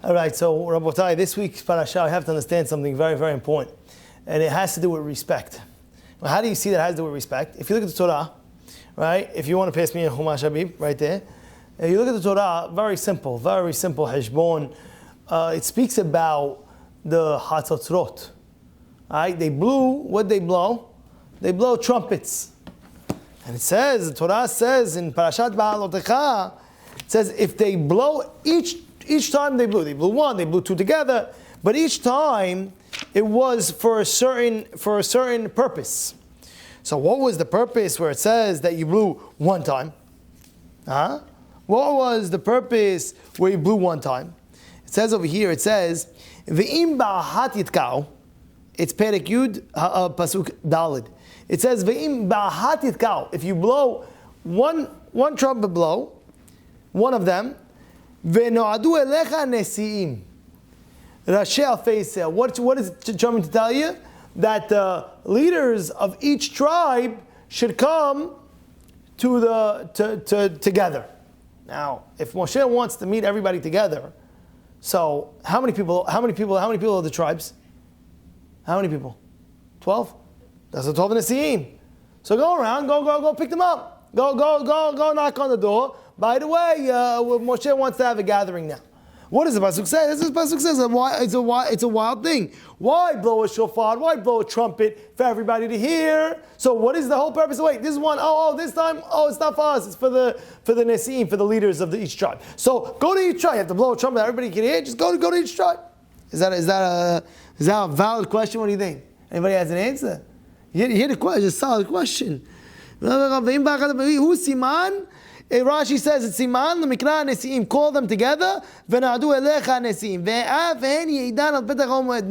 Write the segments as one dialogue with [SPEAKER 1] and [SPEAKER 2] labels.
[SPEAKER 1] All right, so Rabotai, this week's Parashat, I have to understand something very, very important. And it has to do with respect. Well, how do you see that it has to do with respect? If you look at the Torah, right, if you want to pass me a Chumash Habib, right there, you look at the Torah, very simple Heshbon. It speaks about the Hatzotzrot. Right? They blew, what they blow? They blow trumpets. And it says, the Torah says in Parashat Ba'alotecha, it says if they blow, each time they blew one, they blew two together, but each time it was for a certain purpose. So what was the purpose where it says that you blew one time? What was the purpose where you blew one time? It says over here, it says, V'im ba'ahat yitka'u. It's Perek Yud, Pasuk Dalid. It says, V'im ba'ahat yitka'u. If you blow one trumpet blow, one of them, V'no'adu elecha nesi'im. Rashi al-Feisel. What is it trying to tell you? That the leaders of each tribe should come together. Now, if Moshe wants to meet everybody together, so how many people are the tribes? How many people? 12? That's the 12 Nesi'im. So go around, go pick them up. Go knock on the door. By the way, Moshe wants to have a gathering now. What does the pasuk say? This pasuk says it's a wild thing. Why blow a shofar? Why blow a trumpet for everybody to hear? So what is the whole purpose? Wait, this one, this time, it's not for us. It's for the Nesi'im, for the leaders of each tribe. So go to each tribe. You have to blow a trumpet. Everybody can hear. Just go to each tribe. Is that a valid question? What do you think? Anybody has an answer? You hear the question? It's a solid question. Who's Siman? Rashi says it's Siman, L'mikra Nesi'im, call them together, V'na'adu elecha Nesi'im, Ve'en Ye'idan al Petach HaMoed,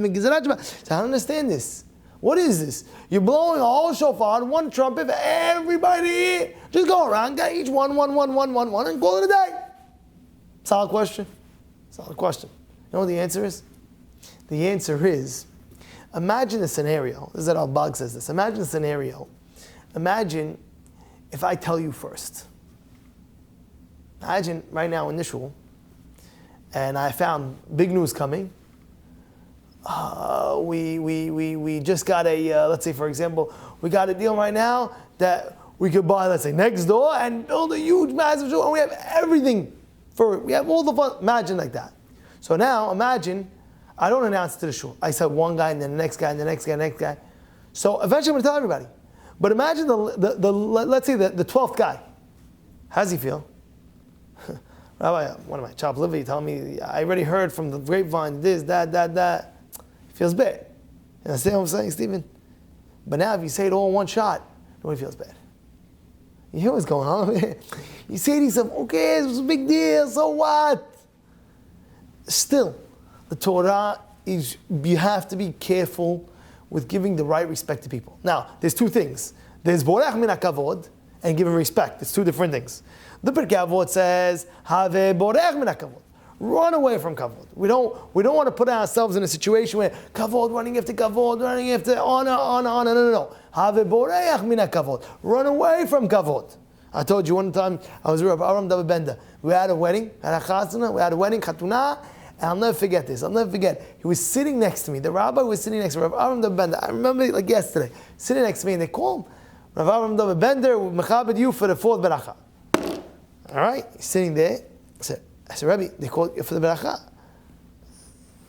[SPEAKER 1] So I don't understand this. What is this? You're blowing a whole shofar, one trumpet for everybody. Just go around, get each one, and call it a day. Solid question. You know what the answer is? The answer is, imagine a scenario. This is how Bag says this. Imagine a scenario. Imagine if I tell you first. Imagine right now in the shul, and I found big news coming. We just got let's say for example, we got a deal right now that we could buy, let's say, next door and build a huge, massive shul, and we have everything for it. We have all the fun. Imagine like that. So now imagine, I don't announce it to the shul. I said one guy and then the next guy and the next guy and the next guy. So eventually I'm going to tell everybody. But imagine let's say the 12th guy. How does he feel? Rabbi, what am I, chopped liver? You tell me, I already heard from the grapevine, this, that. It feels bad. And I say what I'm saying, Stephen? But now if you say it all in one shot, nobody feels bad. You hear what's going on? You say to yourself, okay, it was a big deal, so what? Still, the Torah is, you have to be careful with giving the right respect to people. Now, there's two things. There's borech min hakavod and giving respect. It's two different things. The Pirkei Avot says, "Have borech min hakavod." Run away from kavod. We don't want to put ourselves in a situation where kavod, running after honor. No. Have borech min hakavod. Run away from kavod. I told you one time I was with Rabbi Aram David Bender. We had a wedding, chatuna. And I'll never forget this. He was sitting next to me. The rabbi was sitting next to me. Rabbi Aram David Bender. I remember it like yesterday. Sitting next to me, and they call him Rabbi Aram David Bender. Mechabed you for the fourth beracha. All right, he's sitting there. I said, Rabbi, they called you for the beracha.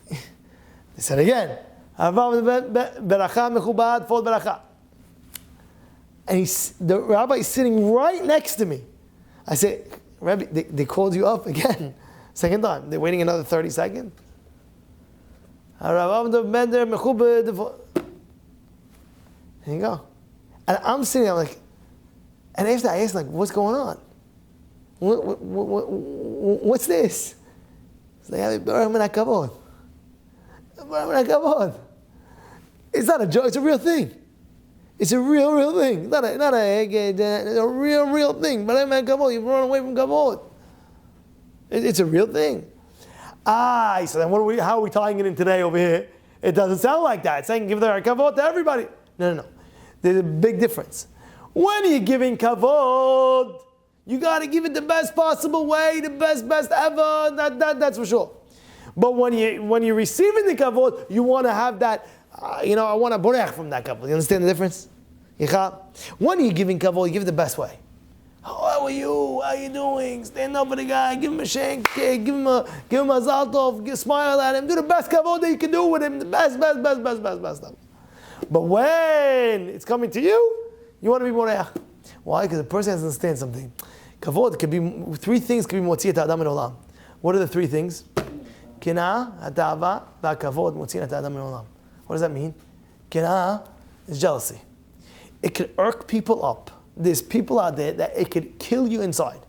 [SPEAKER 1] They said again, beracha mechubad, fourth beracha. And the rabbi is sitting right next to me. I said, Rabbi, they called you up again. Second time. They're waiting another 30 seconds. There you go. And I'm sitting there like, and after I asked, like, what's going on? What's this? It's like, it's not a joke, it's a real thing. It's a real thing. Not a real thing. But you run away from kavod. It's a real thing. So then how are we tying it in today over here? It doesn't sound like that. It's saying give the kavod to everybody. No. There's a big difference. When you're giving kavod, you got to give it the best possible way, the best ever. That's for sure. But when you're receiving the kavod, you want to have that, I want to borech from that kavod. You understand the difference? When you're giving kavod, you give it the best way. How are you? How are you doing? Stand up for the guy, give him a shank, give him a zaltov, smile at him, do the best kavod that you can do with him, the best stuff. But when it's coming to you, you want to be borech. Why? Because the person has to understand something. Kavod could be, three things could be motzi et ha'adam min olam. What are the three things? Kina, hata'ava, va'kavod, motzi et ha'adam min olam. What does that mean? Kina is jealousy. It can irk people up. There's people out there that it could kill you inside.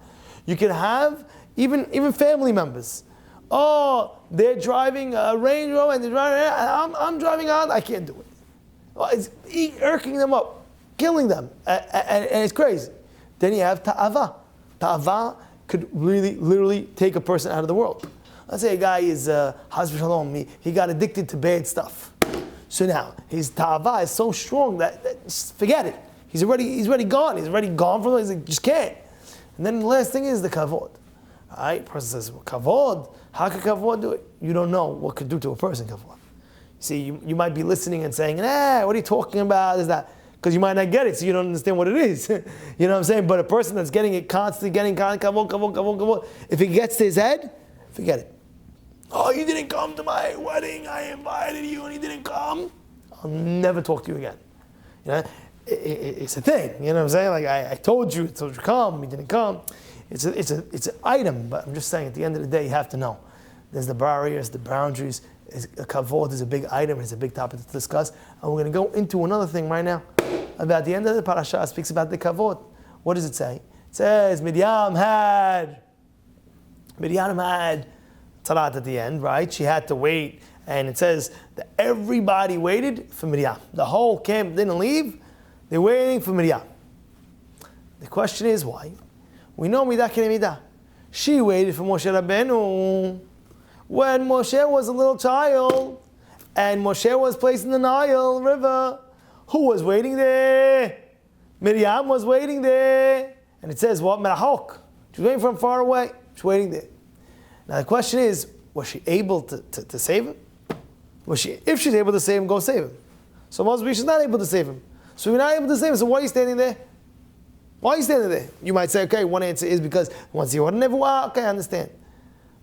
[SPEAKER 1] You can have even family members. Oh, they're driving a Range Rover and they're driving, and I'm driving out, I can't do it. Oh, it's irking them up, killing them, and it's crazy. Then you have ta'ava. Ta'ava could really, literally take a person out of the world. Let's say a guy is he got addicted to bad stuff. So now his ta'ava is so strong that just forget it. He's already gone. He's already gone from it. He's like, just can't. And then the last thing is the kavod. All right, person says, well, kavod. How could kavod do it? You don't know what could do to a person kavod. See, you might be listening and saying, what are you talking about? Is that because you might not get it, so you don't understand what it is. You know what I'm saying? But a person that's getting it constantly, getting kavod, if it gets to his head, forget it. Oh, you didn't come to my wedding. I invited you, and you didn't come. I'll never talk to you again. You know, it's a thing. You know what I'm saying? Like I told you come, you didn't come. It's an item, but I'm just saying at the end of the day, you have to know. There's the barriers, the boundaries. A kavod is a big item. It's a big topic to discuss. And we're going to go into another thing right now. About the end of the Parashat, speaks about the kavod. What does it say? It says Miriam had tarat at the end, right? She had to wait. And it says that everybody waited for Miriam. The whole camp didn't leave. They're waiting for Miriam. The question is why? We know Midah K'nei Midah. She waited for Moshe Rabbeinu. When Moshe was a little child, and Moshe was placed in the Nile River, who was waiting there? Miriam was waiting there. And it says, what? Merachok. She was waiting from far away. She was waiting there. Now the question is, was she able to save him? If she's able to save him, go save him. So Moshe, she's not able to save him. So you're not able to save him, so why are you standing there? Why are you standing there? You might say, okay, one answer is because once you never okay, I understand.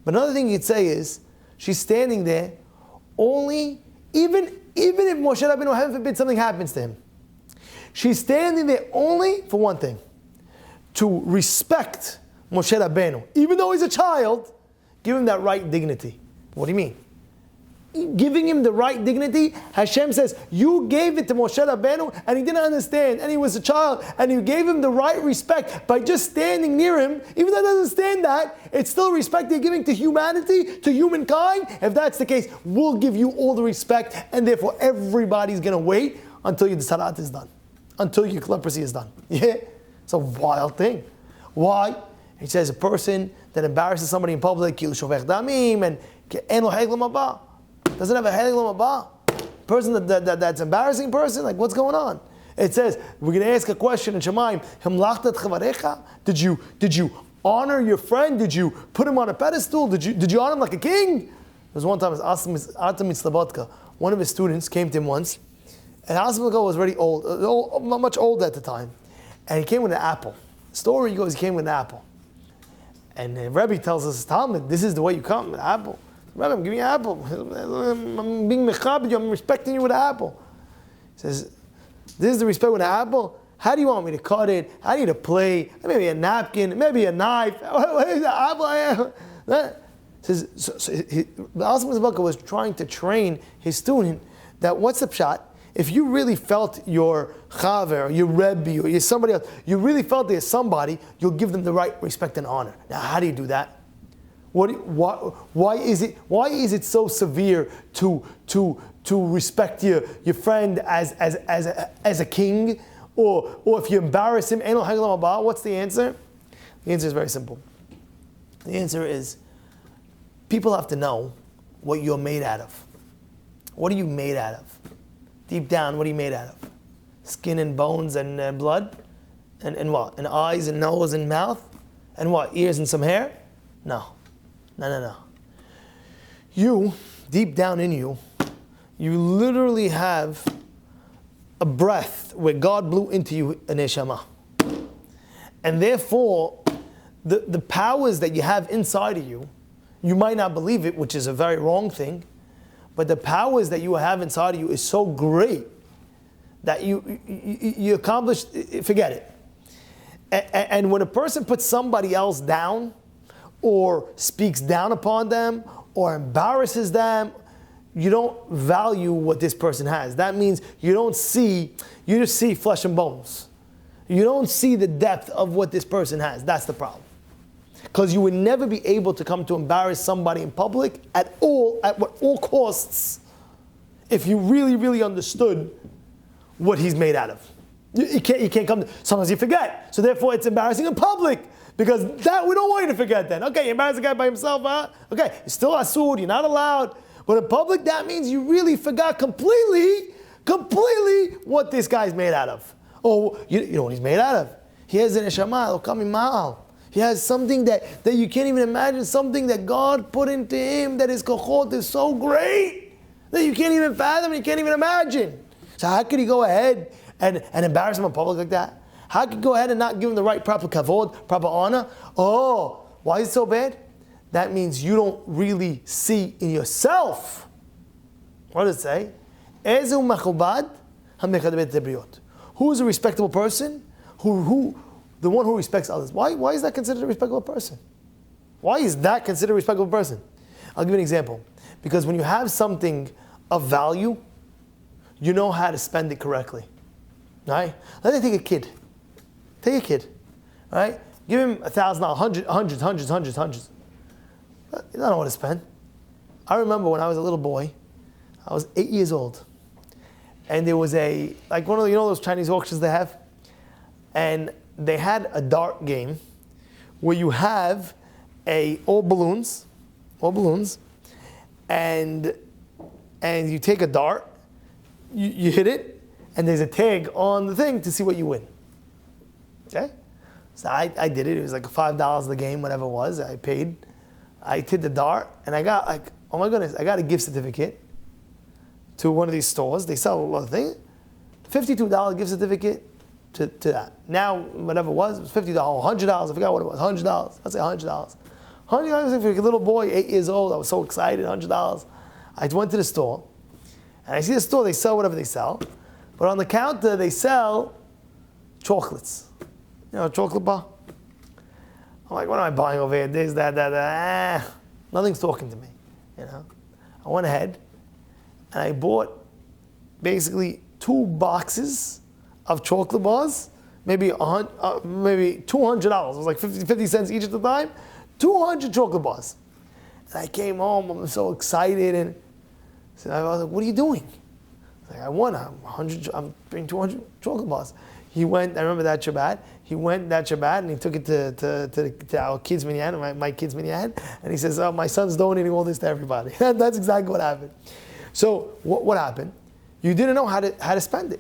[SPEAKER 1] But another thing you'd say is, she's standing there only, even if Moshe Rabbeinu, heaven forbid, something happens to him. She's standing there only for one thing, to respect Moshe Rabbeinu. Even though he's a child, give him that right dignity. What do you mean? Giving him the right dignity, Hashem says, you gave it to Moshe Rabbeinu and he didn't understand and he was a child and you gave him the right respect by just standing near him. Even though he doesn't understand that, it's still respect you're giving to humanity, to humankind. If that's the case, we'll give you all the respect and therefore everybody's going to wait until your sarat is done. Until your leprosy is done. Yeah? It's a wild thing. Why? He says a person that embarrasses somebody in public, and doesn't have a helik l'mabah. Person that's embarrassing person, like what's going on? It says, we're going to ask a question in Shemaim, did you honor your friend? Did you put him on a pedestal? Did you honor him like a king? There was one time, one of his students came to him once, and Asim was already old, not much old at the time, and he came with an apple. The story goes, he came with an apple. And the Rebbe tells us, Talmud, this is the way you come, with an apple. Rebbe, I'm giving you an apple. I'm being mechabed you, I'm respecting you with an apple. He says, this is the respect with an apple? How do you want me to cut it? I need a plate, maybe a napkin, maybe a knife. Apple. Says, Asim was trying to train his student that what's the pshat? If you really felt your chaver, your rebbe, or somebody else, you really felt there's somebody, you'll give them the right respect and honor. Now, how do you do that? Why is it so severe to respect your friend as a king, or if you embarrass him? What's the answer? The answer is very simple. The answer is people have to know what you're made out of. What are you made out of? Deep down, what are you made out of? Skin and bones and blood? And what? And eyes and nose and mouth? And what? Ears and some hair? No. You, deep down in you, you literally have a breath where God blew into you a neshama. And therefore, the powers that you have inside of you, you might not believe it, which is a very wrong thing, but the powers that you have inside of you is so great that you accomplish, forget it. And when a person puts somebody else down, or speaks down upon them, or embarrasses them, you don't value what this person has. That means you just see flesh and bones. You don't see the depth of what this person has. That's the problem. Because you would never be able to come to embarrass somebody in public at all costs, if you really, really understood what he's made out of. You can't come to, sometimes you forget. So therefore it's embarrassing in public. Because that, we don't want you to forget then. Okay, you embarrass a guy by himself, huh? Okay, you're still asud, you're not allowed. But in public, that means you really forgot completely what this guy's made out of. Oh, you know what he's made out of? He has an neshama, mal. He has something that you can't even imagine, something that God put into him, that his kochot is so great, that you can't even fathom, you can't even imagine. So how could he go ahead and embarrass him in public like that? How could he go ahead and not give him the right proper kavod, proper honor? Oh, why is it so bad? That means you don't really see in yourself. What does it say? Ezu mechubad hamechadbet zebriot. Who is a respectable person? The one who respects others. Why is that considered a respectable person? Why is that considered a respectable person? I'll give you an example. Because when you have something of value, you know how to spend it correctly. Right? Let's take a kid. Take a kid. Right? Give him $1,000, hundreds. You don't know what to spend. I remember when I was a little boy, I was 8 years old. And there was like one of those Chinese auctions they have? And they had a dart game where you have all balloons, and you take a dart, you hit it, and there's a tag on the thing to see what you win. Okay? So I did it. It was like $5 the game, whatever it was. I paid. I hit the dart, and I got like, oh my goodness, I got a gift certificate to one of these stores. They sell a lot of things. $52 gift certificate to that. Now, whatever it was $50, $100, I forgot what it was, $100. Let's say $100. $100 for a little boy, 8 years old, I was so excited, $100. I went to the store, and I see the store, they sell whatever they sell, but on the counter, they sell chocolates. You know, a chocolate bar? I'm like, what am I buying over here? This, that. Nothing's talking to me, you know? I went ahead, and I bought basically 2 boxes of chocolate bars, maybe $200. It was like 50 cents each at the time. 200 chocolate bars. And I came home, I'm so excited, and so I was like, what are you doing? I was like, I won, I'm bringing 200 chocolate bars. He went, I remember that Shabbat, and he took it to our kids' minyan, my kids' minyan, and he says, oh, my son's donating all this to everybody. That's exactly what happened. So what happened? You didn't know how to spend it.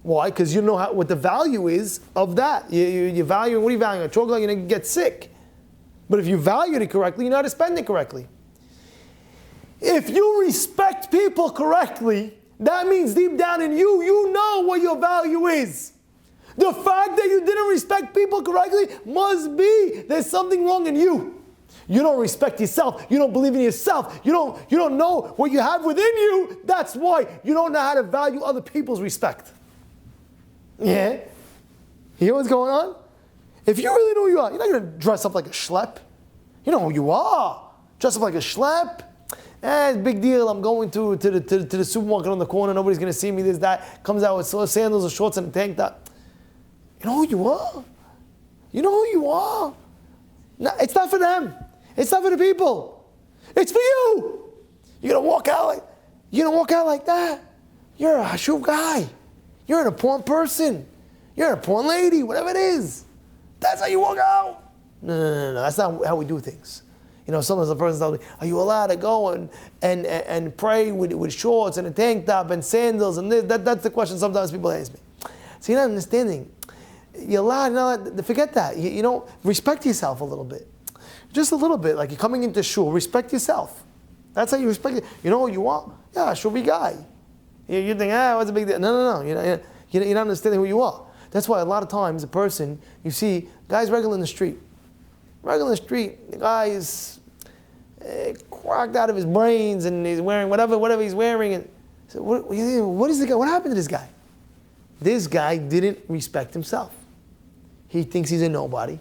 [SPEAKER 1] Why? Because you know what the value is of that. You value, what are you valuing? A chocolate, you're going to get sick. But if you value it correctly, you know how to spend it correctly. If you respect people correctly, that means deep down in you, you know what your value is. The fact that you didn't respect people correctly must be there's something wrong in you. You don't respect yourself. You don't believe in yourself. You don't know what you have within you. That's why you don't know how to value other people's respect. Yeah? You hear what's going on? If you really know who you are, you're not going to dress up like a schlep. You know who you are. Dress up like a schlep. It's a big deal. I'm going to the supermarket on the corner. Nobody's going to see me. This, that. Comes out with sandals or shorts and a tank top. You know who you are. You know who you are. No, it's not for them. It's not for the people. It's for you. You're going to walk out like that. You're a hashuv guy. You're an important person. You're an important lady, whatever it is. That's how you walk out. No. That's not how we do things. You know, sometimes the person tells me, are you allowed to go and pray with shorts and a tank top and sandals and this? That's the question sometimes people ask me. So you're not understanding. You're allowed, forget that. You know, respect yourself a little bit. Just a little bit, like you're coming into shul, respect yourself. That's how you respect it. You know who you are? Yeah, shuvi guy. You think, what's the big deal? No. You're not understanding who you are. That's why a lot of times a person, you see, guy's regular in the street. The guy is cracked out of his brains and he's wearing whatever he's wearing. And so what is the guy? What happened to this guy? This guy didn't respect himself. He thinks he's a nobody.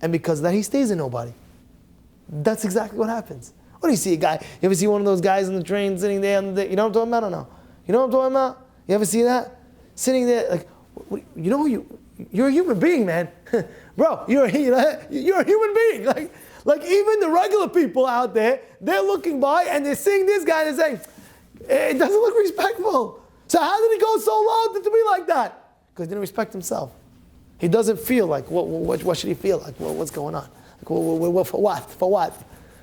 [SPEAKER 1] And because of that, he stays a nobody. That's exactly what happens. What do you see a guy? You ever see one of those guys on the train sitting there? You know what I'm talking about or no? You know what I'm talking about? You ever see that? Sitting there, like, you know, you're a human being, man. Bro, you're a human being. Like even the regular people out there, they're looking by and they're seeing this guy and they're saying, it doesn't look respectful. So how did he go so low to be like that? Because he didn't respect himself. He doesn't feel like, what should he feel like? What's going on? Like, for what? For what?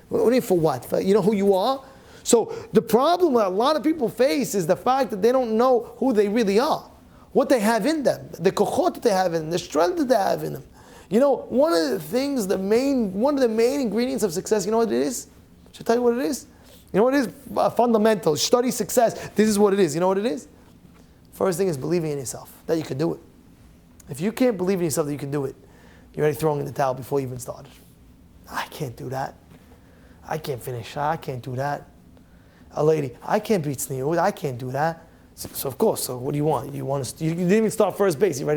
[SPEAKER 1] What do you mean for what? You know who you are? So the problem that a lot of people face is the fact that they don't know who they really are. What they have in them. The kochot that they have in them. The strength that they have in them. You know, one of the main ingredients of success, you know what it is? Should I tell you what it is? You know what it is? Fundamental. Study success. This is what it is. You know what it is? First thing is believing in yourself, that you can do it. If you can't believe in yourself that you can do it, you're already throwing in the towel before you even started. I can't do that. I can't finish. I can't do that. A lady, I can't beat Sneeuw. I can't do that. So of course, so what do you want? You didn't even start first base. You're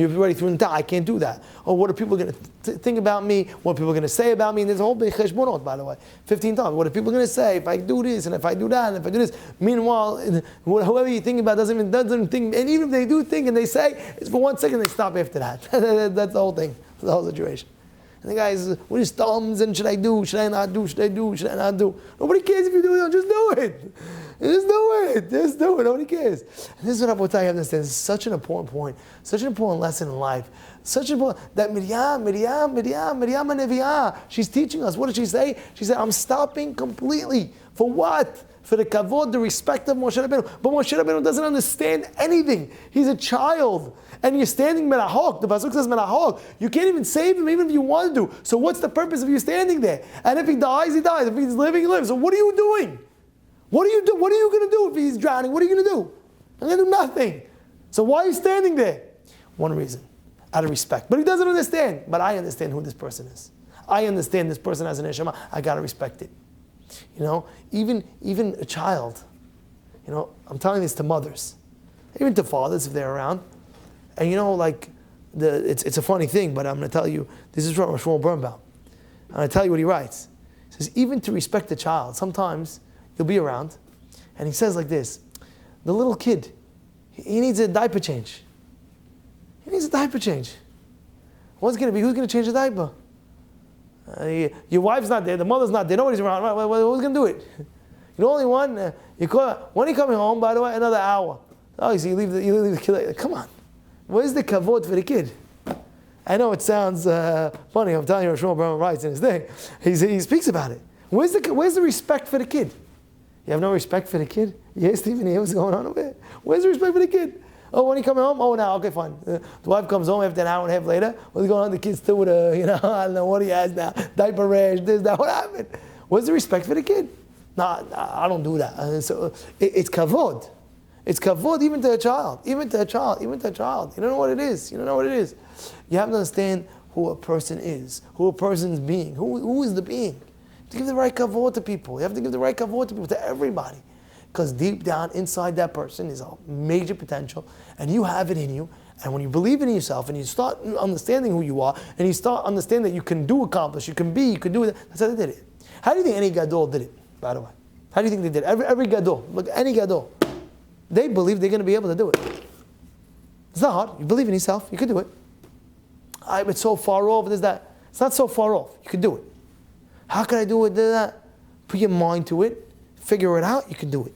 [SPEAKER 1] ready through the towel. I can't do that. Oh, what are people going to think about me? What are people going to say about me? And there's a whole big cheshbonot, by the way, 15 times. What are people going to say if I do this and if I do that and if I do this? Meanwhile, whoever you think about doesn't even think. And even if they do think and they say, it's for 1 second, they stop after that. That's the whole thing, the whole situation. And the guy is, with his thumbs, and should I do? Should I not do? Should I do? Should I not do? Nobody cares if you do it. Just do it. Just do it. Just do it. Nobody cares. And this is what I understand. It's such an important point. Such an important lesson in life. Such an important, that Miriam HaNevi'ah, she's teaching us. What did she say? She said, I'm stopping completely. For what? For the kavod, the respect of Moshe Rabbeinu. But Moshe Rabbeinu doesn't understand anything. He's a child. And you're standing merahok. The pasuk says merahok. You can't even save him even if you want to. So what's the purpose of you standing there? And if he dies, he dies. If he's living, he lives. So what are you doing? What are you going to do if he's drowning? What are you going to do? I'm going to do nothing. So why are you standing there? One reason. Out of respect. But he doesn't understand. But I understand who this person is. I understand this person has an neshama. I got to respect it. You know, even a child. You know, I'm telling this to mothers. Even to fathers if they're around. And you know, like, it's a funny thing, but I'm going to tell you, this is from Shmuel Birnbaum. I'm going to tell you what he writes. He says, even to respect a child, sometimes you'll be around, and he says like this, the little kid, he needs a diaper change. He needs a diaper change. Who's going to change the diaper? Your wife's not there, the mother's not there, nobody's around. Who's going to do it? You're the only one. When are you coming home, by the way? Another hour. Oh, you see, you leave the kid like, come on. Where's the kavod for the kid? I know it sounds funny. I'm telling you, Shmuel Birnbaum writes in his thing. He speaks about it. Where's the respect for the kid? You have no respect for the kid? Yeah, Stephen, you hear what's going on over here? Where's the respect for the kid? Oh, when he coming home? Oh, now, okay, fine. The wife comes home after an hour and a half later. What's going on? The kid's still with I don't know what he has now. Diaper rash, this, that. What happened? Where's the respect for the kid? No, I don't do that. So it's kavod. It's kavod even to a child. Even to a child. You don't know what it is. You have to understand who a person is. Who a person's being. Who is the being. You have to give the right kavod to people. You have to give the right kavod to people, to everybody. Because deep down inside that person is a major potential, and you have it in you. And when you believe in yourself, and you start understanding who you are, and you start understanding that you can accomplish, you can do it. That's how they did it. How do you think any gadol did it, by the way? How do you think they did it? Every gadol. Look, any gadol. They believe they're going to be able to do it. It's not hard. You believe in yourself. You can do it. It's so far off. There's that. It's not so far off. You can do it. How can I do it? That. Put your mind to it. Figure it out. You can do it.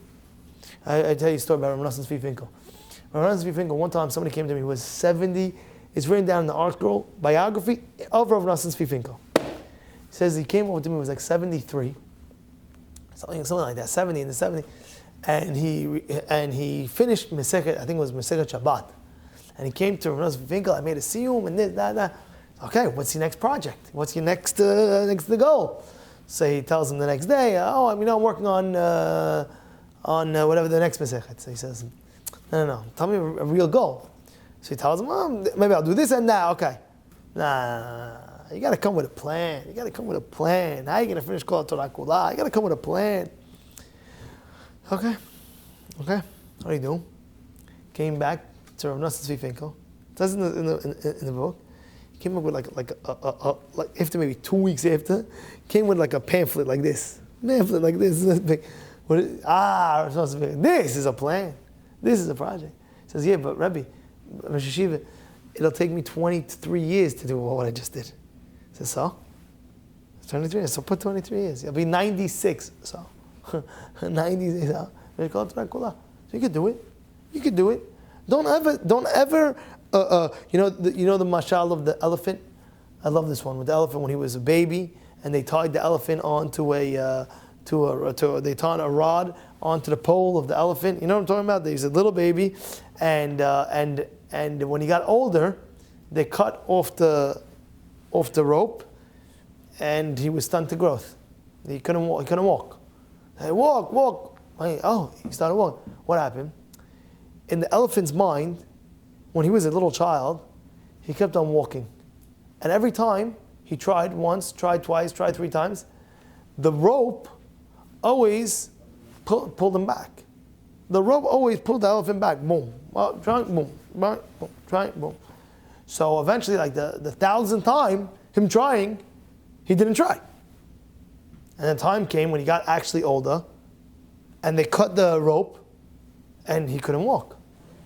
[SPEAKER 1] I tell you a story about Rabbi Nosson Tzvi Finkel. Rabbi Nosson Tzvi Finkel, one time somebody came to me who was 70. It's written down in the Art Scroll biography of Rabbi Nosson Tzvi Finkel. He says he came over to me, he was like 73. Something like that, 70 in the 70. And he finished Masechet, I think it was Masechet Shabbat. And he came to Rabbi Nosson Tzvi Finkel, I made a siyum and this, that. Okay, what's your next project? What's your next goal? So he tells him the next day, I'm working on whatever the next Masechet. So he says, no, tell me a real goal. So he tells him, maybe I'll do this and that. Okay. Nah. You got to come with a plan. How are you going to finish Kol Torah Kula? You got to come with a plan. Okay. What do you do? Came back to Rav Nosson Tzvi Finkel. It says in the book. He came up with like after maybe 2 weeks after, came with like a pamphlet like this. This big. This is a plan. This is a project. He says, yeah, but Rebbe, Rosh Hashiva, it'll take me 23 years to do what I just did. I said, so? It's 23 years, so put 23 years. I'll be 96, so. 96, so. So you could do it. Don't ever, you know the mashal of the elephant? I love this one, with the elephant when he was a baby, and they tied the elephant onto they tied a rod onto the pole of the elephant. You know what I'm talking about? He's a little baby, and when he got older, they cut off the rope, and he was stunted growth. He couldn't walk. Hey, walk. He started walking. What happened? In the elephant's mind, when he was a little child, he kept on walking. And every time he tried once, tried twice, tried 3 times, the rope always pulled him back. The rope always pulled the elephant back. Boom. Try, boom. Try, boom. So eventually, like the 1,000th time, him trying, he didn't try. And the time came when he got actually older, and they cut the rope, and he couldn't walk.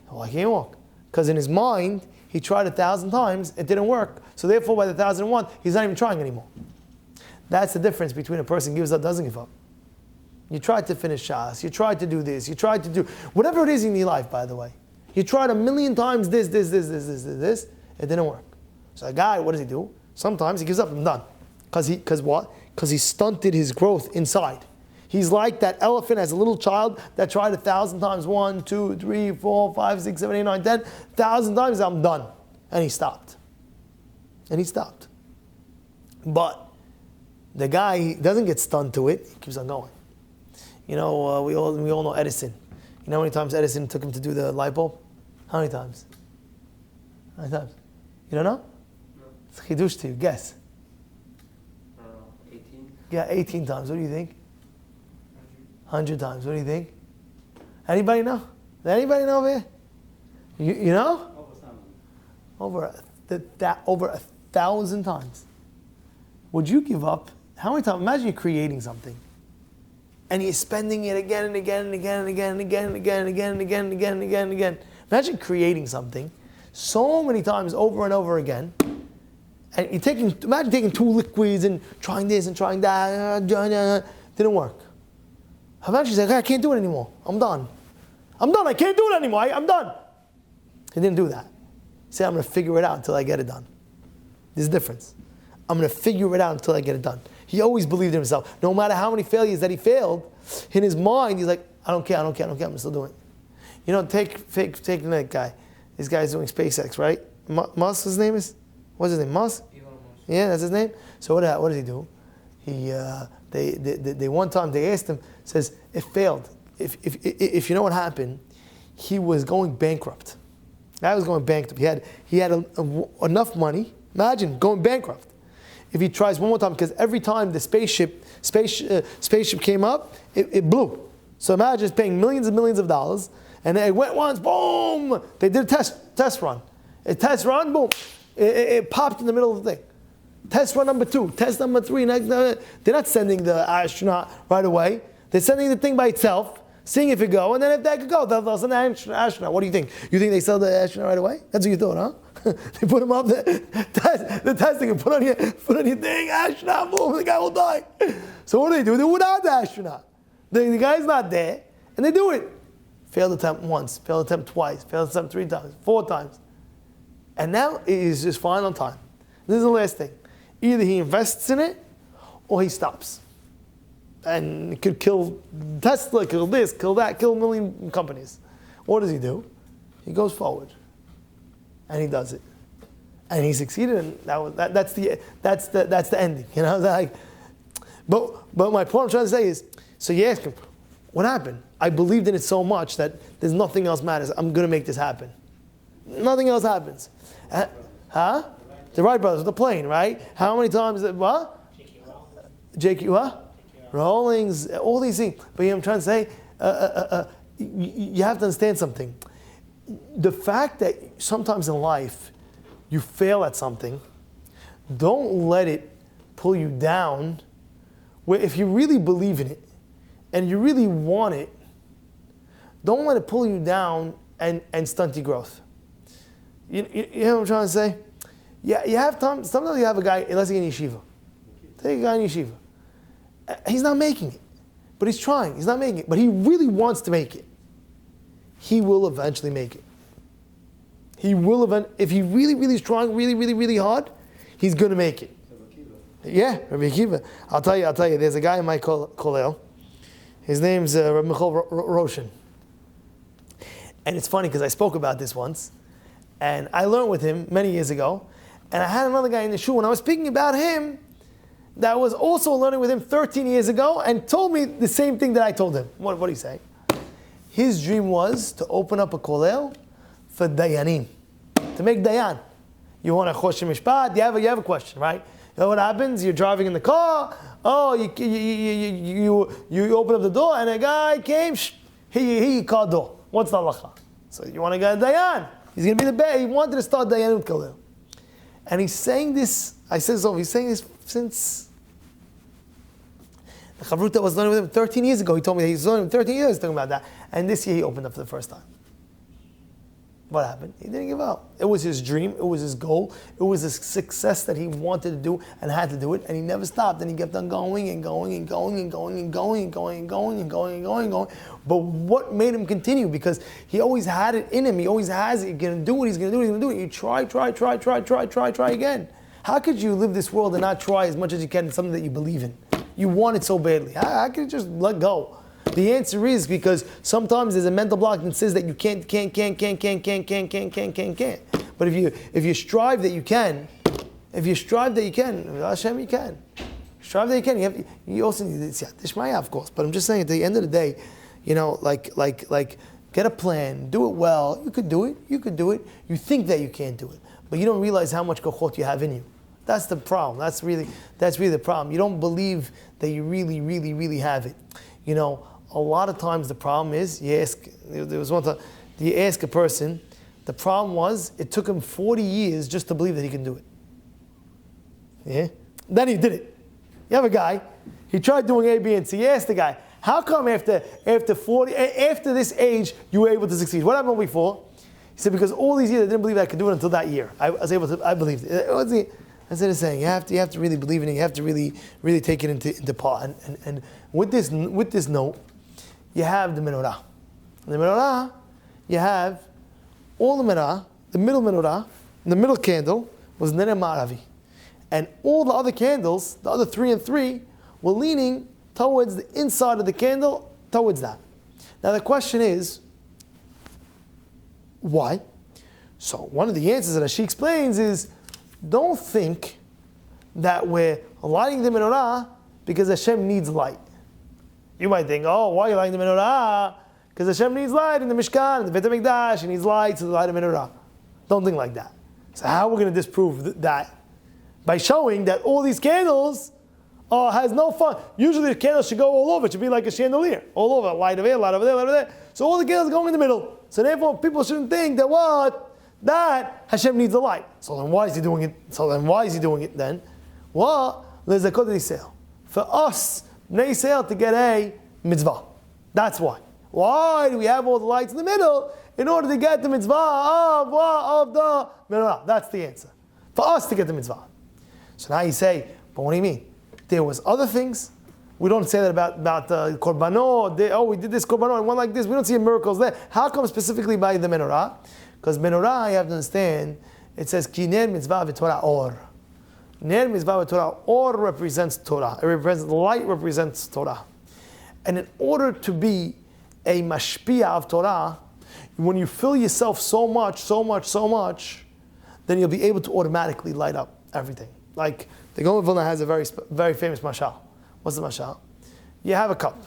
[SPEAKER 1] Why can't he walk? Because in his mind, he tried 1,000 times, it didn't work. So therefore, by the 1,001, he's not even trying anymore. That's the difference between a person who gives up, doesn't give up. You tried to finish Shas, you tried to do this, you tried to do whatever it is in your life, by the way. You tried 1,000,000 times this, it didn't work. So a guy, what does he do? Sometimes he gives up, I'm done. Because what? Because he stunted his growth inside. He's like that elephant as a little child that tried 1,000 times, 1, 2, 3, 4, 5, 6, 7, 8, 9, 10, 1,000 times, I'm done. And he stopped. But the guy, he doesn't get stunned to it, he keeps on going. We all know Edison. You know how many times Edison took him to do the light bulb? How many times? You don't know? No. It's chidush to you. Guess.
[SPEAKER 2] 18.
[SPEAKER 1] Yeah, 18 times. What do you think? 100 times. What do you think? Anybody know? Does anybody know over here? You know? Over 1,000 times. Would you give up? How many times? Imagine you're creating something, and you're spending it again and again and again and again and again and again and again and again and again and again and again. Imagine creating something so many times over and over again, and imagine taking 2 liquids and trying this and trying that. Didn't work. Eventually, he's like, I can't do it anymore. I'm done. I can't do it anymore. I'm done. He didn't do that. He said, I'm going to figure it out until I get it done. There's a difference. I'm going to figure it out until I get it done. He always believed in himself. No matter how many failures that he failed, in his mind, he's like, I don't care. I'm still doing it. Take that guy. This guy's doing SpaceX, right? Musk, his name is? What's his name? Musk? Yeah, that's his name. So what does he do? They one time they asked him, says it failed. If you know what happened, he was going bankrupt. That was going bankrupt. He had enough money. Imagine going bankrupt. If he tries one more time, because every time the spaceship came up, it blew. So imagine it's paying millions and millions of dollars, and it went once, boom! They did a test run. A test run, boom! It popped in the middle of the thing. Test run number 2, test number 3. They're not sending the astronaut right away. They're sending the thing by itself, seeing if it go, and then if that could go, they'll send the astronaut. What do you think? You think they send the astronaut right away? That's what you thought, huh? They put him up there, the testing, and put on your thing, astronaut, boom, the guy will die. So what do? They without the astronaut. The guy's not there, and they do it. Failed attempt once, failed attempt twice, failed attempt 3 times, 4 times. And now it is his final time. This is the last thing. Either he invests in it, or he stops. And it could kill Tesla, kill this, kill that, kill 1 million companies. What does he do? He goes forward. And he does it. And he succeeded, and that's the ending. But my point I'm trying to say is, so you ask him, what happened? I believed in it so much that there's nothing else matters. I'm going to make this happen. Nothing else happens. Huh? The Wright brothers with the plane, right? How many times? What? J.K. What? Rawlings, all these things. But I'm trying to say, you have to understand something. The fact that sometimes in life you fail at something, don't let it pull you down. Where if you really believe in it and you really want it, don't let it pull you down and stunt your growth. You know what I'm trying to say? Yeah, you have time. Sometimes you have a guy, let's say in yeshiva. Take a guy in yeshiva. He's not making it, but he's trying. He's not making it, but he really wants to make it. He will eventually make it. He will if he really, really is trying, really, really, really hard, he's going to make it. Yeah, Rabbi Akiva. I'll tell you. There's a guy in my kollel. His name's Rabbi Roan. And it's funny because I spoke about this once, and I learned with him many years ago. And I had another guy in the shul, and I was speaking about him that was also learning with him 13 years ago, and told me the same thing that I told him. What did he say? His dream was to open up a kollel for dayanim, to make dayan. You want a chosh mishpat? You have a question, right? You know what happens? You're driving in the car. Oh, you open up the door, and a guy came. He called door. What's the halacha? So you want to get a dayan? He's going to be the best. He wanted to start dayan with kollel, and he's saying this. I said so. He's saying this since the chavrut that was learning with him 13 years ago. He told me that he's learning 13 years talking about that, and this year he opened up for the first time. What happened? He didn't give up. It was his dream. It was his goal. It was his success that he wanted to do and had to do it, and he never stopped. And he kept on going and going and going and going and going and going and going and going and going and going. But what made him continue? Because he always had it in him. He always has it. He's going to do it. He's going to do it. He's going to do it. You try again. How could you live this world and not try as much as you can in something that you believe in? You want it so badly. How could you just let go? The answer is because sometimes there's a mental block that says that you can't. But if you strive that you can, Hashem, you can. Strive that you can. You also need Tishmaya, of course. But I'm just saying, at the end of the day, like get a plan, do it well. You could do it. You think that you can't do it, but you don't realize how much kochot you have in you. That's the problem. That's really the problem. You don't believe that you really, really, really have it. A lot of times the problem is, there was one time, you ask a person, the problem was, it took him 40 years just to believe that he can do it. Yeah? Then he did it. You have a guy, he tried doing A, B, and C. You ask the guy, how come after this age, you were able to succeed? What happened before? He said, because all these years I didn't believe I could do it until that year. I believed it. That's what it's saying. You have to really believe in it. You have to really, really take it into part. And with this note, you have the menorah. The menorah, you have all the menorah, the middle menorah, the middle candle was Ner Ma'aravi. And all the other candles, the other 3 and 3, were leaning towards the inside of the candle, towards that. Now the question is, why? So one of the answers that she explains is, don't think that we're lighting the menorah because Hashem needs light. You might think, oh, why are you lighting the menorah? Because Hashem needs light in the Mishkan, in the Beit HaMikdash, He needs light to light the menorah. Don't think like that. So how are we going to disprove that? By showing that all these candles has no fun. Usually the candles should go all over. It should be like a chandelier. All over. Light over here, light over there, light over there. So all the candles are going in the middle. So therefore people shouldn't think that Hashem needs a light. So then why is He doing it? Then? Well, for us, Bnei Yisrael, to get a mitzvah. That's why. Why do we have all the lights in the middle? In order to get the mitzvah of the menorah. That's the answer. For us to get the mitzvah. So now you say, but what do you mean? There was other things. We don't say that about korbanot. We did this korbanot and one like this. We don't see miracles there. How come specifically by the menorah? Because menorah, you have to understand, it says, Ki ner mitzvah v'torah or. Ner mitzvah v'torah or represents Torah. Light represents Torah. And in order to be a mashpia of Torah, when you fill yourself so much, then you'll be able to automatically light up everything. Like, the Gaon of Vilna has a very famous mashal. What's the mashal? You have a cup.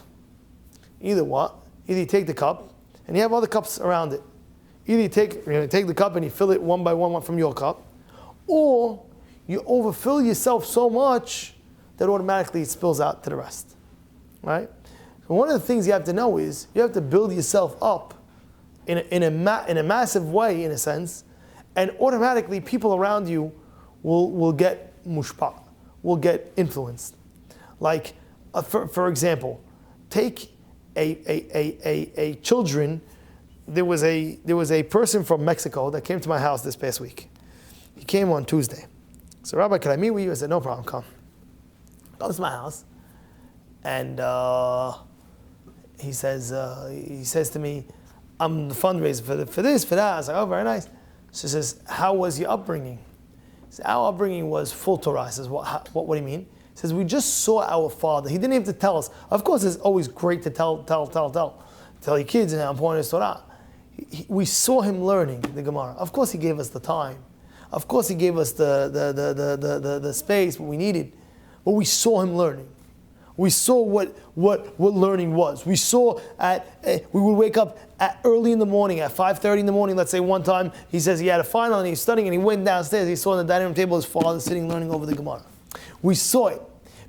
[SPEAKER 1] Either what? Either you take the cup, and you have other cups around it. Either you're going to take the cup and you fill it one by one from your cup, or you overfill yourself so much that automatically it spills out to the rest. Right? So one of the things you have to know is you have to build yourself up in a massive way, in a sense, and automatically people around you will get mushpa, will get influenced. Like, for example, take a children. There was a person from Mexico that came to my house this past week. He came on Tuesday. So, Rabbi, can I meet with you? I said, no problem, come. Comes to my house, and he says to me, I'm the fundraiser for this, for that. I was like, oh, very nice. So he says, how was your upbringing? He said, our upbringing was full Torah. I says, what do you mean? He says, we just saw our father. He didn't have to tell us. Of course, it's always great to tell your kids how important is Torah. We saw him learning the Gemara. Of course, he gave us the time. Of course, he gave us the space what we needed. But we saw him learning. We saw what learning was. We saw we would wake up early in the morning, at 5:30 in the morning. Let's say one time he says he had a final and he's studying, and he went downstairs. He saw on the dining room table his father sitting learning over the Gemara. We saw it.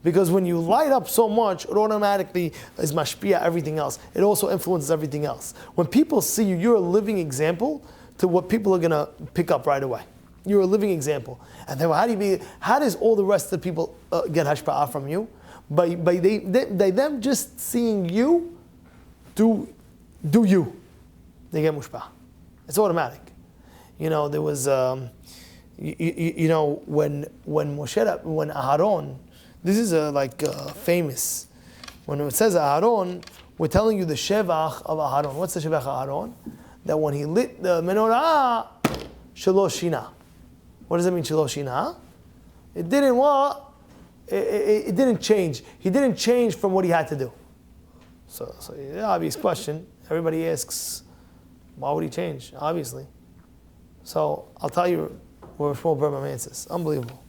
[SPEAKER 1] Because when you light up so much, it automatically is mashpia everything else. It also influences everything else. When people see you, you're a living example to what people are going to pick up right away. You're a living example. And then how does all the rest of the people get hashpa'ah from you? By them just seeing you do you. They get mushpa'ah. It's automatic. There was, when Aharon, this is famous. When it says Aharon, we're telling you the shevach of Aharon. What's the shevach of Aharon? That when he lit the menorah, shelo shina. What does that mean, shelo shina? It didn't what? It didn't change. He didn't change from what he had to do. So the obvious question, everybody asks, why would he change? Obviously. So I'll tell you where Shmuel Berman answers. Unbelievable.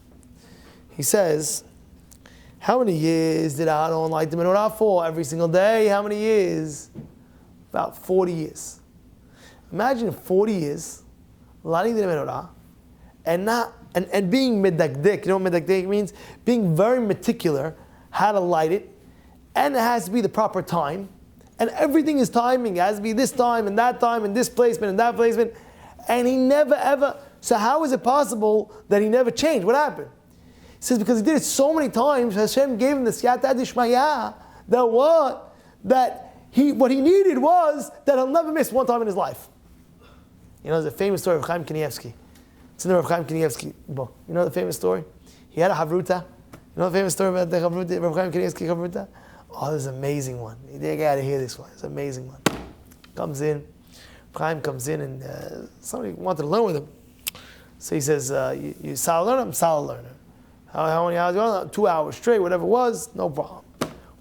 [SPEAKER 1] He says, how many years did Aharon light the menorah for? Every single day. How many years? About 40 years. Imagine 40 years lighting the menorah and being medakdek. You know what medakdek means? Being very meticulous how to light it, and it has to be the proper time, and everything is timing. It has to be this time and this placement and that placement, and he never ever. So how is it possible that he never changed? What happened? He says because he did it so many times, Hashem gave him the siyata dishmaya what he needed was that he'll never miss one time in his life. There's a famous story of Chaim Kanievsky. It's in the Rav Chaim Kanievsky book. You know the famous story? He had a havruta. You know the famous story about the havruta, Rav Chaim Kanievsky havruta? Oh, this is an amazing one. You got to hear this one. It's an amazing one. Comes in, Chaim comes in, and somebody wanted to learn with him. So he says, you solid learner? I'm solid learner. How many hours do you want? 2 hours straight, whatever it was, no problem.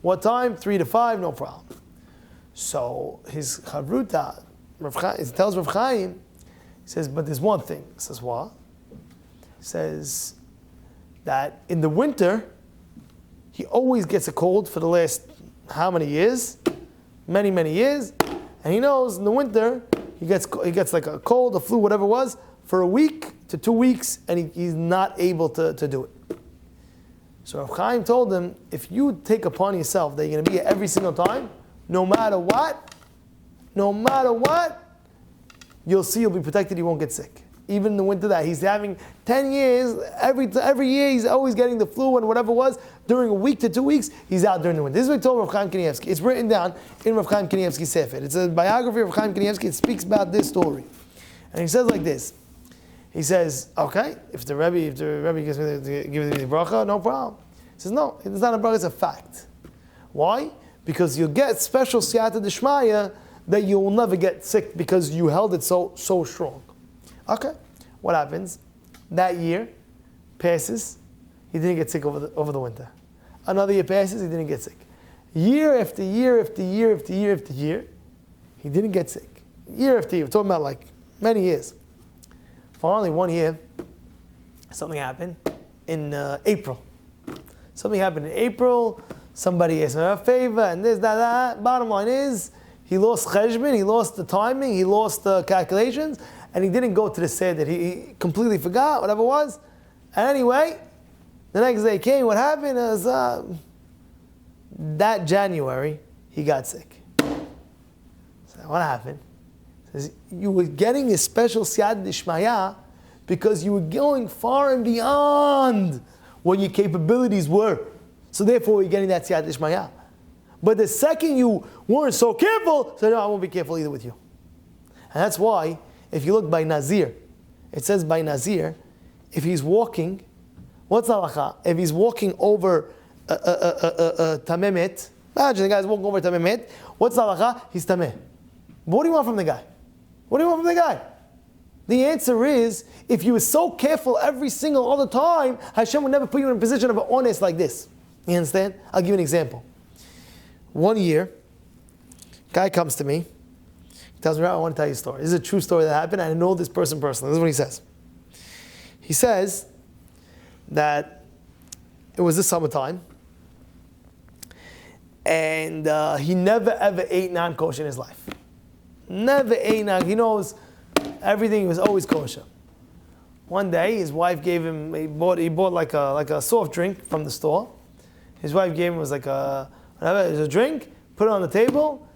[SPEAKER 1] What time? 3 to 5, no problem. So his chavruta, he tells Rav Chaim, he says, but there's one thing. He says, what? He says that in the winter, he always gets a cold for the last how many years? Many, many years. And he knows in the winter, he gets like a cold, a flu, whatever it was, for a week to 2 weeks, and he's not able to do it. So Rav Chaim told him, if you take upon yourself that you're going to be here every single time, no matter what, you'll see you'll be protected, you won't get sick. Even in the winter that he's having 10 years, every year he's always getting the flu and whatever it was, during a week to 2 weeks, he's out during the winter. This is what he told Rav Chaim Kanievsky. It's written down in Rav Chaim Kanievsky's Sefer. It's a biography of Rav Chaim Kanievsky. It speaks about this story. And he says like this. He says, okay, if the Rebbe gives me the bracha, no problem. He says, no, it's not a bracha, it's a fact. Why? Because you get special siyata d'shmaya that you will never get sick because you held it so strong. Okay, what happens? That year passes, he didn't get sick over the winter. Another year passes, he didn't get sick. Year after year after year after year after year, he didn't get sick. Year after year, we're talking about like many years. Finally, one year, something happened in April. Something happened in April. somebody asked him a favor, and this, that. Bottom line is, he lost cheshbon, he lost the timing, he lost the calculations, and he didn't go to the seder. He completely forgot, whatever it was. And anyway, the next day came, what happened is, that January, he got sick. So what happened? He says, you were getting a special siyad d'ishmaya because you were going far and beyond what your capabilities were. So therefore, you're getting that siyad d'ishmaya. But the second you weren't so careful, so no, I won't be careful either with you. And that's why, if you look by Nazir, it says by Nazir, if he's walking, what's the halacha? If he's walking over tamemet, imagine the guy's walking over tamemet, what's the halacha? He's tameh. But what do you want from the guy? What do you want from the guy? The answer is, if you were so careful every single other time, Hashem would never put you in a position of an honest like this. You understand? I'll give you an example. One year, guy comes to me, he tells me, I want to tell you a story. This is a true story that happened, and I know this person personally. This is what he says. He says that it was the summertime, and he never ever ate non-kosher in his life. Never ate non. He knows everything was always kosher. One day, his wife gave him. He bought like a soft drink from the store. His wife gave him was like a whatever. It was a drink. Put it on the table,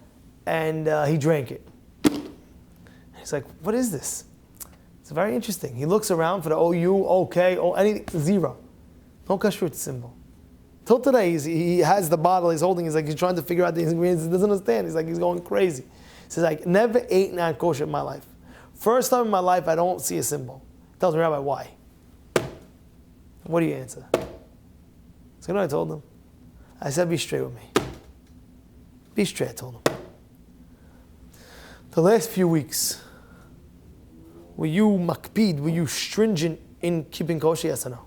[SPEAKER 1] and he drank it. He's like, "What is this?" It's very interesting. He looks around for the OU, OK, anything, zero. No kashrut symbol. Till today, he has the bottle he's holding. He's like, he's trying to figure out the ingredients. He doesn't understand. He's like, he's going crazy. He says, I never ate non-kosher in my life. First time in my life, I don't see a symbol. He tells me, Rabbi, why? What do you answer? So you know what I told him? I said, be straight with me. Be straight, I told him. The last few weeks, were you makpid, were you stringent in keeping kosher, yes or no?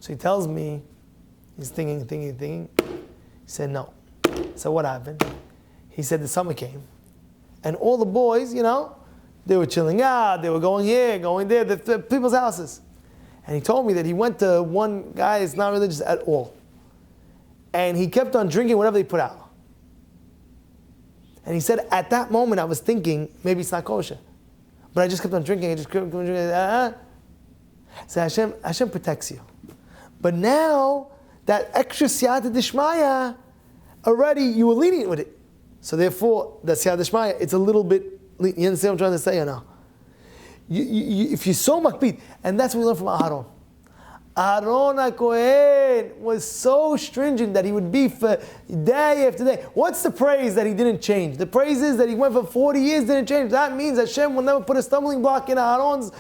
[SPEAKER 1] So he tells me, he's thinking. He said, no. So what happened? He said the summer came, and all the boys, they were chilling out, they were going here, going there, the people's houses. And he told me that he went to one guy that's not religious at all. And he kept on drinking whatever they put out. And he said, at that moment I was thinking, maybe it's not kosher. But I just kept on drinking, So Hashem protects you. But now, that extra siyata d'ishmaya, already you were lenient with it. So therefore, that siyata d'ishmaya, it's a little bit, you understand what I'm trying to say or no? If you're so makpid, and that's what we learned from Aaron. Aaron HaKohen was so stringent that he would be for day after day. What's the praise that he didn't change? The praise is that he went for 40 years, didn't change. That means Hashem will never put a stumbling block in Aaron's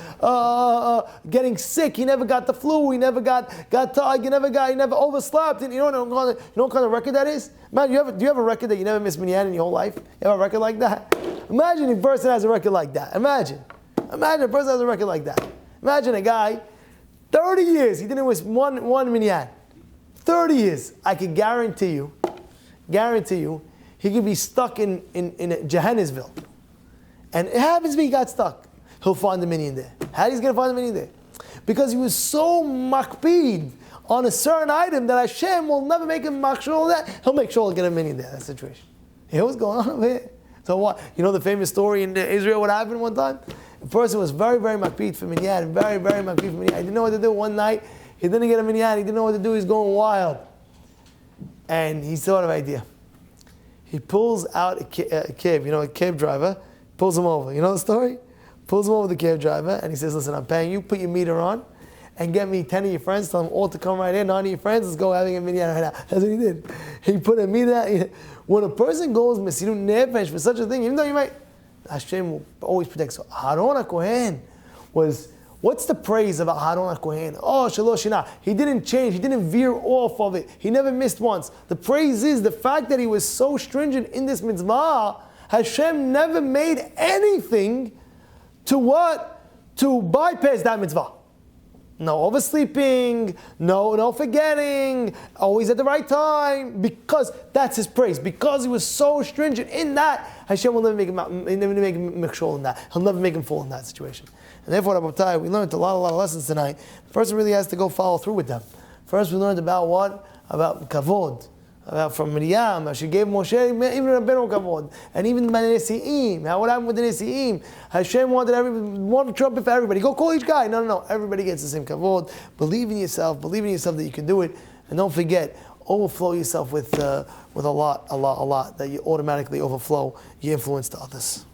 [SPEAKER 1] getting sick. He never got the flu. He never got tired. He never overslept. And you know what kind of record that is? Man, do you have a record that you never missed minyan in your whole life? You have a record like that? Imagine a person has a record like that. Imagine a person has a record like that. Imagine a guy, 30 years, he didn't miss one minyan. 30 years. I can guarantee you, he could be stuck in Johannesville. And it happens to be he got stuck. He'll find the minyan there. How is he going to find the minyan there? Because he was so makpid on a certain item that Hashem will never make him makshul that. He'll make sure he'll get a minyan there, that situation. You know what's going on over here? So what? You know the famous story in Israel, what happened one time? The person was very, very makpid for minyan, very, very makpid for minyan. He didn't know what to do one night. He didn't get a minyan. He didn't know what to do. He's going wild. And he thought of an idea. He pulls out a cab, a cab driver, pulls him over. You know the story? Pulls him over the cab driver, and he says, listen, I'm paying you, put your meter on, and get me 10 of your friends, tell them all to come right in, 9 of your friends, let's go having a minyan right now. That's what he did. He put a meter. When a person goes Mesirut Nefesh for such a thing, even though you might, Hashem will always protect. So Aaron HaKohen was, what's the praise of Aaron HaKohen? Oh, Shalosh Shina. He didn't change. He didn't veer off of it. He never missed once. The praise is the fact that he was so stringent in this mitzvah. Hashem never made anything to bypass that mitzvah. No oversleeping, no forgetting, always at the right time, because that's his praise. Because he was so stringent in that, Hashem will never make him mekshol in that. He'll never make him fall in that situation. And therefore, Rabbi, we learned a lot of lessons tonight. The person really has to go follow through with them. First, we learned about what? about kavod, about from Miriam, how she gave Moshe, even Rabbeinu kavod, and even the Nesi'im, how what happened with the Nesi'im. Hashem wanted one trumpet for everybody. Go call each guy. No. Everybody gets the same kavod. Believe in yourself that you can do it, and don't forget, overflow yourself with a lot, that you automatically overflow your influence to others.